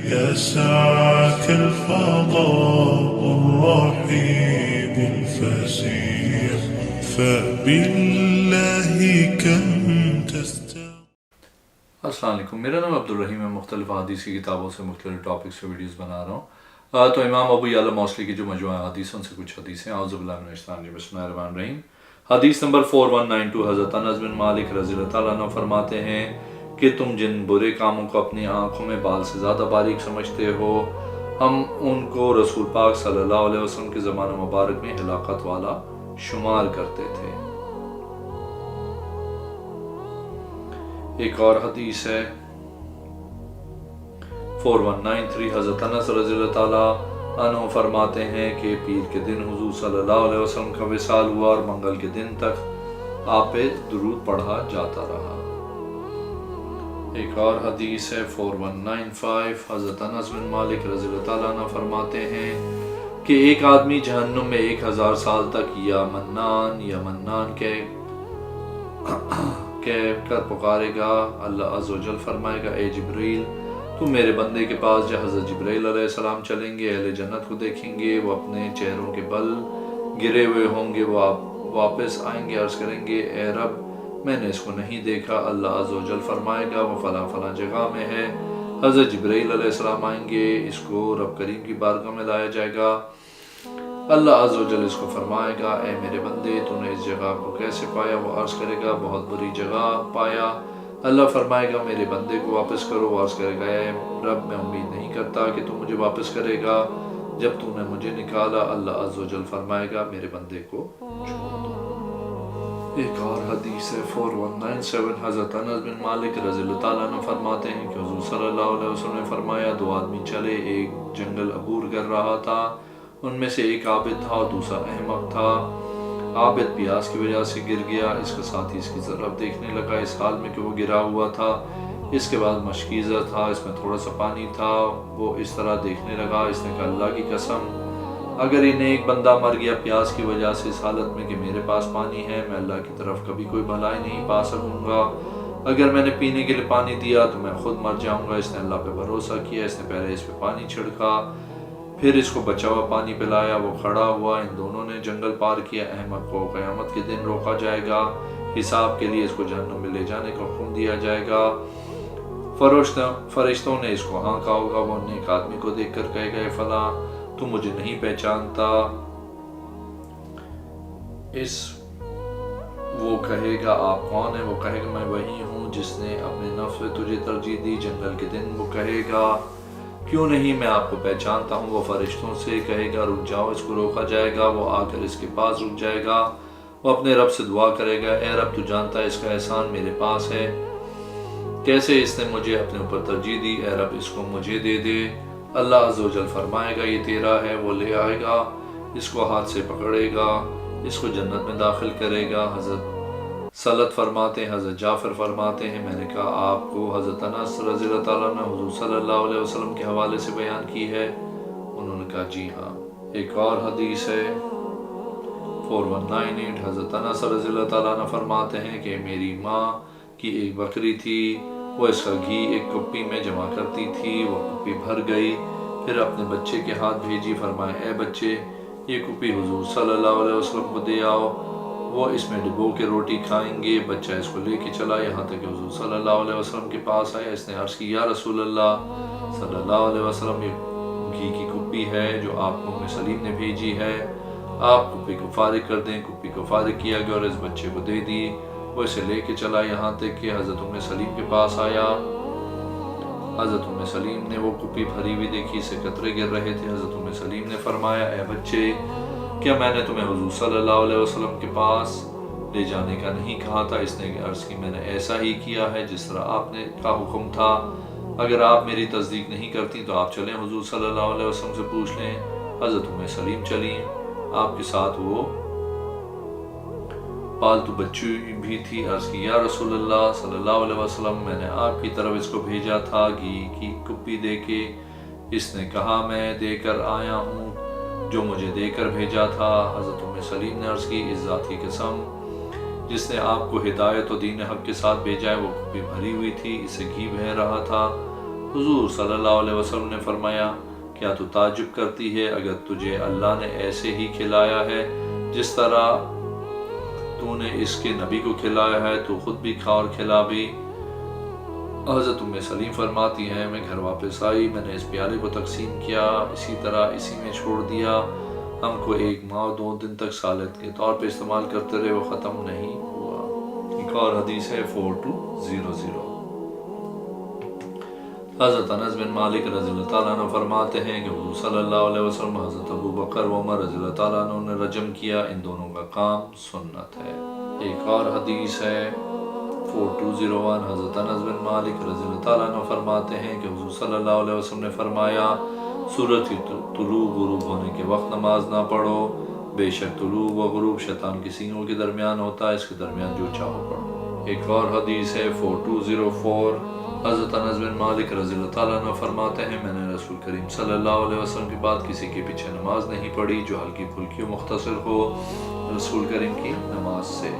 يا سعة الفضاء الرحيم الفسيح فبالله كم السلام علیکم، میرا نام عبدالرحیم ہے۔ مختلف حدیث کی کتابوں سے مختلف ٹاپکس پہ ویڈیوز بنا رہا ہوں۔ تو امام ابو یعلا موصلی کی جو مجموعہ حدیثوں سے کچھ حدیثیں، اعوذ باللہ من الشیطان الرجیم، بسم اللہ الرحمن الرحیم۔ حدیث نمبر 4192، حضرت انس بن مالک رضی اللہ تعالیٰ عنہ فرماتے ہیں کہ تم جن برے کاموں کو اپنی آنکھوں میں بال سے زیادہ باریک سمجھتے ہو، ہم ان کو رسول پاک صلی اللہ علیہ وسلم کے زمانہ مبارک میں ہلاکت والا شمار کرتے تھے۔ ایک اور حدیث ہے 4193، حضرت انس رضی اللہ تعالیٰ عنہ فرماتے ہیں کہ پیر کے دن حضور صلی اللہ علیہ وسلم کا وصال ہوا اور منگل کے دن تک آپ پہ درود پڑھا جاتا رہا۔ ایک اور حدیث ہے 4195، حضرت انس بن مالک رضی اللہ تعالیٰ عنہ فرماتے ہیں کہ ایک آدمی جہنم میں 1000 سال تک یا منان کہہ کر پکارے گا۔ اللہ عز و جل فرمائے گا، اے جبریل تم میرے بندے کے پاس جا۔ حضرت جبریل علیہ السلام چلیں گے، اہل جنت کو دیکھیں گے، وہ اپنے چہروں کے بل گرے ہوئے ہوں گے، وہ واپس آئیں گے، عرض کریں گے اے رب میں نے اس کو نہیں دیکھا۔ اللہ عز و جل فرمائے گا وہ فلاں فلاں جگہ میں ہے۔ حضرت جبریل علیہ السلام آئیں گے، اس کو رب کریم کی بارگاہ میں لایا جائے گا۔ اللہ عز و جل اس کو فرمائے گا، اے میرے بندے تو نے اس جگہ کو کیسے پایا؟ وہ عرض کرے گا بہت بری جگہ پایا۔ اللہ فرمائے گا میرے بندے کو واپس کرو۔ وہ عرض کرے گا اے رب میں امید نہیں کرتا کہ تو مجھے واپس کرے گا جب تو نے مجھے نکالا۔ اللہ عز و جل فرمائے گا میرے بندے کو چھوڑ دو۔ ایک اور حدیث ہے 4197، حضرت انس بن مالک رضی اللہ تعالیٰ عنہ فرماتے ہیں کہ حضور صلی اللہ علیہ وسلم نے فرمایا، دو آدمی چلے، ایک جنگل عبور کر رہا تھا، ان میں سے ایک عابد تھا اور دوسرا احمق تھا۔ عابد پیاس کی وجہ سے گر گیا، اس کا ساتھی اس کی طرف دیکھنے لگا اس حال میں کہ وہ گرا ہوا تھا۔ اس کے بعد مشکیزہ تھا، اس میں تھوڑا سا پانی تھا، وہ اس طرح دیکھنے لگا۔ اس نے کہا اللہ کی قسم اگر انہیں ایک بندہ مر گیا پیاس کی وجہ سے اس حالت میں کہ میرے پاس پانی ہے، میں اللہ کی طرف کبھی کوئی بھلائی نہیں پا سکوں گا۔ اگر میں نے پینے کے لیے پانی دیا تو میں خود مر جاؤں گا۔ اس نے اللہ پہ بھروسہ کیا، اس نے پہلے اس پہ پانی چھڑکا، پھر اس کو بچا ہوا پانی پلایا، وہ کھڑا ہوا، ان دونوں نے جنگل پار کیا۔ احمد کو قیامت کے دن روکا جائے گا، حساب کے لیے اس کو جہنم میں لے جانے کا حکم دیا جائے گا۔ فرشتوں نے اس کو ہانکا ہوگا، وہ نیک آدمی کو دیکھ کر کہے گا اے فلاں تو مجھے نہیں پہچانتا؟ وہ کہے گا آپ کون ہیں؟ وہ کہے گا میں وہی ہوں جس نے اپنے نفس میں تجھے ترجیح دی۔ جنگل کے دن وہ کہے گا کیوں نہیں، میں آپ کو پہچانتا ہوں۔ وہ فرشتوں سے کہے گا رک جاؤ، اس کو روکا جائے گا، وہ آ کر اس کے پاس رک جائے گا، وہ اپنے رب سے دعا کرے گا اے رب تو جانتا ہے اس کا احسان میرے پاس ہے، کیسے اس نے مجھے اپنے اوپر ترجیح دی، اے رب اس کو مجھے دے دے۔ اللہ عز و جل فرمائے گا یہ تیرا ہے، وہ لے آئے گا، اس کو ہاتھ سے پکڑے گا، اس کو جنت میں داخل کرے گا۔ حضرت سلط فرماتے ہیں، حضرت جعفر فرماتے ہیں میں نے کہا آپ کو حضرت انس رضی اللہ تعالیٰ نے حضور صلی اللہ علیہ وسلم کے حوالے سے بیان کی ہے؟ انہوں نے کہا جی ہاں۔ ایک اور حدیث ہے 4198، حضرت انس رضی اللہ تعالیٰ نے فرماتے ہیں کہ میری ماں کی ایک بکری تھی، وہ اس کا گھی ایک کپی میں جمع کرتی تھی، وہ کپی بھر گئی، پھر اپنے بچے کے ہاتھ بھیجی، فرمایا اے بچے یہ کپی حضور صلی اللہ علیہ وسلم کو دے آؤ، وہ اس میں ڈبو کے روٹی کھائیں گے۔ بچہ اس کو لے کے چلا یہاں تک کہ حضور صلی اللہ علیہ وسلم کے پاس آیا۔ اس نے عرض کی یا رسول اللہ صلی اللہ علیہ وسلم یہ گھی کی کپی ہے جو آپ کو ام سلیم نے بھیجی ہے، آپ کپی کو فارغ کر دیں۔ کپی کو فارغ کیا گیا اور اس بچے کو دے دی، وہ اسے لے کے چلا یہاں تک کہ حضرت ام سلیم کے پاس آیا۔ حضرت ام سلیم نے وہ کپی بھری ہوئی دیکھی، سے قطرے گر رہے تھے۔ حضرت ام سلیم نے فرمایا اے بچے کیا میں نے تمہیں حضور صلی اللہ علیہ وسلم کے پاس لے جانے کا نہیں کہا تھا؟ اس نے عرض کی میں نے ایسا ہی کیا ہے جس طرح آپ نے کا حکم تھا، اگر آپ میری تصدیق نہیں کرتی تو آپ چلیں حضور صلی اللہ علیہ وسلم سے پوچھ لیں۔ حضرت ام سلیم چلیں، آپ کے ساتھ وہ پالتو بچی بھی تھی۔ عرض کی یا رسول اللہ صلی اللہ علیہ وسلم میں نے آپ کی طرف اس کو بھیجا تھا گھی کی کپی دے کے، اس نے کہا میں دے کر آیا ہوں جو مجھے دے کر بھیجا تھا۔ حضرت ام سلیم نے عرض کی اس ذات کی قسم جس نے آپ کو ہدایت و دین حق کے ساتھ بھیجا ہے، وہ کپی بھری ہوئی تھی، اسے گھی بہہ رہا تھا۔ حضور صلی اللہ علیہ وسلم نے فرمایا کیا تو تعجب کرتی ہے اگر تجھے اللہ نے ایسے ہی کھلایا ہے جس طرح تو نے اس کے نبی کو کھلایا ہے تو خود بھی کھا اور کھلا بھی۔ حضرت ام سلیم فرماتی ہیں میں گھر واپس آئی، میں نے اس پیالے کو تقسیم کیا، اسی طرح اسی میں چھوڑ دیا، ہم کو 1 ماہ اور 2 دن تک سالت کے طور پہ استعمال کرتے رہے، وہ ختم نہیں ہوا۔ ایک اور حدیث ہے 4200۔ حضرت انس بن مالک رضی اللہ تعالیٰ عنہ فرماتے ہیں کہ حضور صلی اللہ علیہ وسلم حضرت ابو بکر و عمر رضی اللہ تعالیٰ عنہ نے رجم کیا، ان دونوں کا کام سنت ہے۔ ایک اور حدیث ہے 4201۔ حضرت انس بن مالک رضی اللہ تعالیٰ عنہ فرماتے ہیں کہ حضور صلی اللہ علیہ وسلم نے فرمایا سورج کی طلوع غروب ہونے کے وقت نماز نہ پڑھو، بے شک طلوع و غروب شیطان کی سینگوں کے درمیان ہوتا ہے، اس کے درمیان جو چاہو پڑھو۔ ایک اور حدیث ہے 4204۔ حضرت انس بن مالک رضی اللہ تعالیٰ عنہ فرماتے ہیں میں نے رسول کریم صلی اللہ علیہ وسلم کے بعد کسی کے پیچھے نماز نہیں پڑھی جو ہلکی پھلکی و مختصر ہو رسول کریم کی نماز سے۔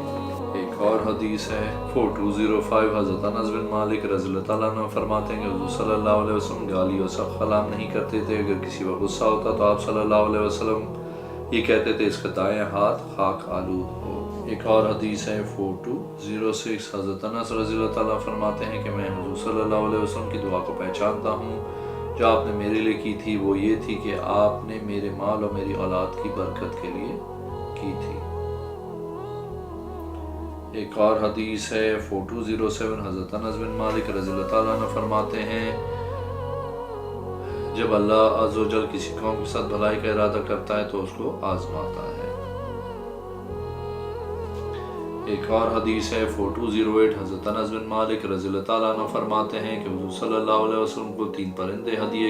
ایک اور حدیث ہے 4205۔ حضرت انس بن مالک رضی اللہ تعالیٰ عنہ فرماتے ہیں کہ حضور صلی اللہ علیہ وسلم گالی اور سخت کلام نہیں کرتے تھے، اگر کسی پر غصہ ہوتا تو آپ صلی اللہ علیہ وسلم یہ کہتے تھے اس کا دائیں ہاتھ خاک آلود ہو۔ ایک اور حدیث ہے 4206۔ حضرت انس رضی اللہ تعالیٰ فرماتے ہیں کہ میں حضور صلی اللہ علیہ وسلم کی دعا کو پہچانتا ہوں جو آپ نے میرے لیے کی تھی، وہ یہ تھی کہ آپ نے میرے مال اور میری اولاد کی برکت کے لیے کی تھی۔ ایک اور حدیث ہے 4207۔ حضرت انس بن مالک رضی اللہ تعالیٰ عنہ فرماتے ہیں جب اللہ عز و جل کسی قوم کے ساتھ بھلائی کا ارادہ کرتا ہے تو اس کو آزماتا ہے۔ ایک اور حدیث ہے 4208۔ حضرت انس بن مالک رضی اللہ تعالیٰ عنہ فرماتے ہیں کہ حضور صلی اللہ علیہ وسلم کو 3 پرندے ہدیے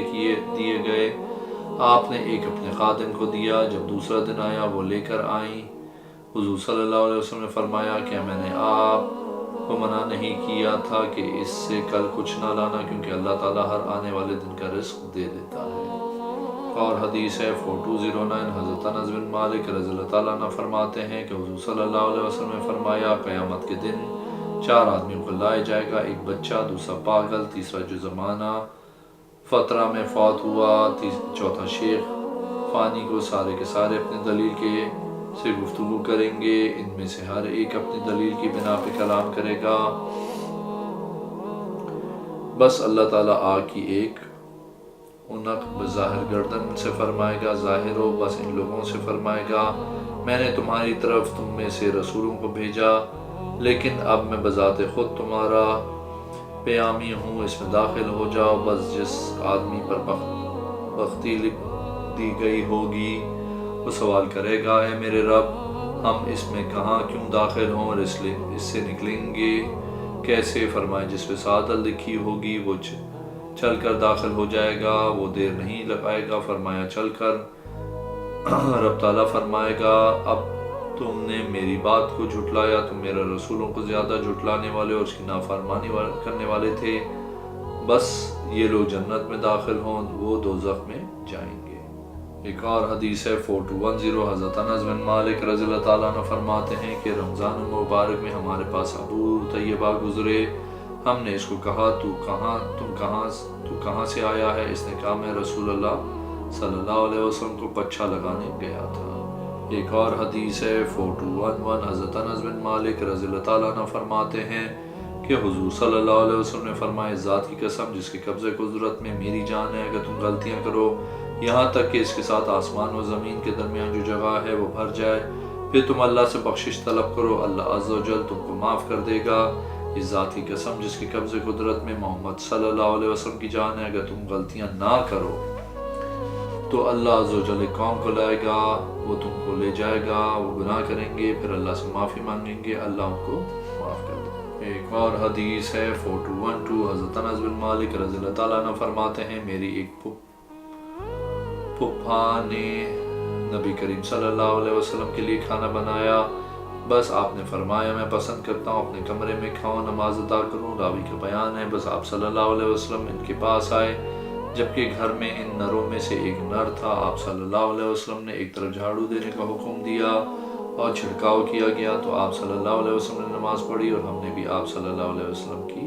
دیے گئے، آپ نے ایک اپنے خادم کو دیا، جب دوسرا دن آیا وہ لے کر آئیں، حضور صلی اللہ علیہ وسلم نے فرمایا کیا میں نے آپ کو منع نہیں کیا تھا کہ اس سے کل کچھ نہ لانا، کیونکہ اللہ تعالیٰ ہر آنے والے دن کا رزق دے دیتا ہے۔ اور حدیث ہے 4209۔ حضرت انس بن مالک رضی اللہ تعالیٰ عنہ فرماتے ہیں کہ حضور صلی اللہ علیہ وسلم نے فرمایا قیامت کے دن 4 آدمیوں کو لائے جائے گا، ایک بچہ، دوسرا پاگل، تیسرا جو زمانہ فترہ میں فوت ہوا، چوتھا شیخ فانی کو سارے کے سارے اپنے دلیل کے سے گفتگو کریں گے، ان میں سے ہر ایک اپنی دلیل کی بنا پہ کلام کرے گا، بس اللہ تعالیٰ آگ کی ایک عنق بظاہر گردن سے فرمائے گا ظاہر ہو، بس ان لوگوں سے فرمائے گا میں نے تمہاری طرف تم میں سے رسولوں کو بھیجا، لیکن اب میں بذات خود تمہارا پیامی ہوں، اس میں داخل ہو جاؤ، بس جس آدمی پر بختی لکھ دی گئی ہوگی وہ سوال کرے گا اے میرے رب ہم اس میں کہاں کیوں داخل ہوں اور اس سے نکلیں گے کیسے؟ فرمائے جس پہ سعادت لکھی ہوگی وہ چل کر داخل ہو جائے گا، وہ دیر نہیں لگائے گا، فرمایا چل کر۔ رب تعالیٰ فرمائے گا اب تم نے میری بات کو جھٹلایا، تم میرے رسولوں کو زیادہ جھٹلانے والے اور اس کی نافرمانی کرنے والے تھے، بس یہ لوگ جنت میں داخل ہوں، وہ دوزخ میں جائیں گے۔ ایک اور حدیث ہے 4210۔ حضرت انس بن مالک رضی اللہ تعالیٰ عنہ فرماتے ہیں کہ رمضان مبارک میں ہمارے پاس ابو طیبہ گزرے، ہم نے اس کو کہا تو کہاں سے آیا ہے؟ اس نے کہا میں رسول اللہ صلی اللہ علیہ وسلم کو پچھا لگانے گیا تھا۔ ایک اور حدیث ہے 4211۔ حضرت انس بن مالک رضی اللہ تعالیٰ عنہ فرماتے ہیں کہ حضور صلی اللہ علیہ وسلم نے فرمایا ذات کی قسم جس کے قبضے قدرت میں میری جان ہے، اگر تم غلطیاں کرو یہاں تک کہ اس کے ساتھ آسمان و زمین کے درمیان جو جگہ ہے وہ بھر جائے، پھر تم اللہ سے بخشش طلب کرو، اللہ عز و جل تم کو معاف کر دے گا، اس ذات کی قسم جس کے قبضے قدرت میں محمد صلی اللہ علیہ وسلم کی جان ہے، اگر تم غلطیاں نہ کرو تو اللہ عز و جل ایک قوم کو لائے گا، وہ تم کو لے جائے گا، وہ گناہ کریں گے، پھر اللہ سے معافی مانگیں گے، اللہ ان کو معاف کر دے گا۔ ایک اور حدیث ہے 4212۔ حضرت انس بن مالک رضی اللہ تعالیٰ عنہ فرماتے ہیں میری ایک پھپھا نے نبی کریم صلی اللہ علیہ وسلم کے لیے کھانا بنایا، بس آپ نے فرمایا میں پسند کرتا ہوں اپنے کمرے میں کھاؤں، نماز ادا کروں، راوی کا بیان ہے بس آپ صلی اللہ علیہ وسلم ان کے پاس آئے، جبکہ گھر میں ان نروں میں سے ایک نر تھا، آپ صلی اللہ علیہ وسلم نے ایک طرف جھاڑو دینے کا حکم دیا اور چھڑکاؤ کیا گیا تو آپ صلی اللہ علیہ وسلم نے نماز پڑھی اور ہم نے بھی آپ صلی اللہ علیہ وسلم کی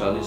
40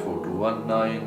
419,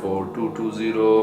4220,